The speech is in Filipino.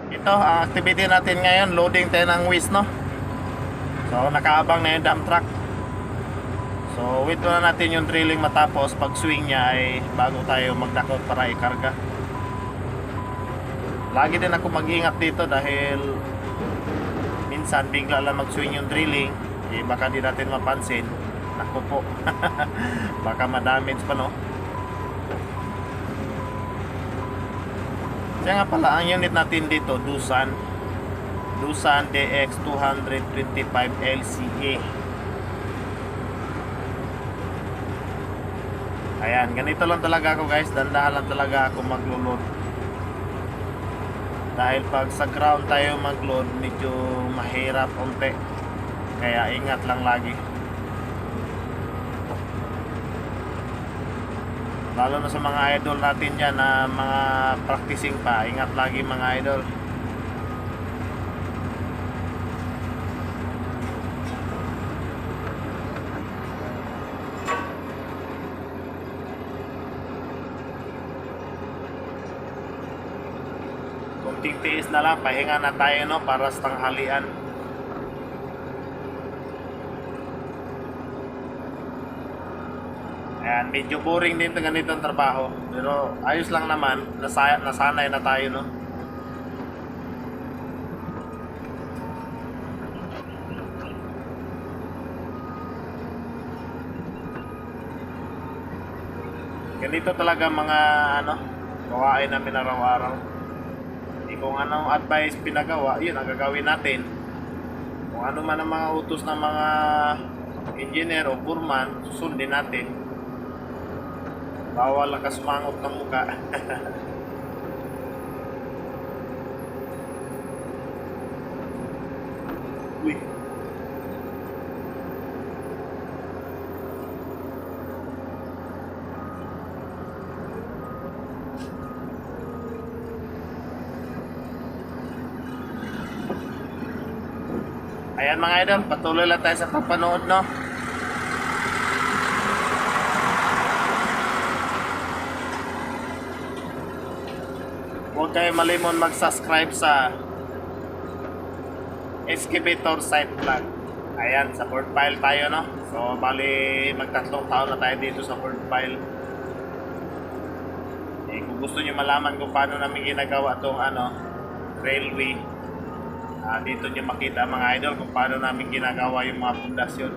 Ito, ang activity natin ngayon, loading tayo ng waste, no? So, nakaabang na yung dump truck. So, wait muna natin yung drilling matapos. Pag swing niya ay bago tayo magdakot para ikarga. Lagi din ako mag-ingat dito dahil minsan bigla lang mag-swing yung drilling. Eh, baka di natin mapansin. Naku po. Baka ma-damage pa, no? Kaya nga pala, ang unit natin dito, Doosan DX225 LCA. Ayan, ganito lang talaga ako guys. Dandahan lang talaga ako mag-load. Dahil pag sa ground tayo mag-load, medyo mahirap unti. Kaya ingat lang lagi. Lalo na sa mga idol natin dyan na mga practicing pa. Ingat lagi mga idol. Kunting tiis na lang, pahinga na tayo, no, para sa tanghalian. Ayan, medyo boring din ito ganitong trabaho. Pero ayos lang naman, nasanay na tayo, no. Ganito talaga mga ano, gawain namin araw-araw. Kung anong advice pinagawa, yun ang gagawin natin. Kung ano man ang mga utos ng mga engineer o foreman, susundin natin. Bawal lang kasumangot ng muka. Uy. Ayan mga idol, patuloy lang tayo sa papanood, no? Huwag kayo malimon mag-subscribe sa Excavator Site Vlog. Ayan, sa board file tayo, no? So, bali, magtatlong taon na tayo dito sa board file. Eh, kung gusto nyo malaman kung paano namin ginagawa itong ano, railway, dito nyo makita mga idol kung paano namin ginagawa yung mga pundasyon.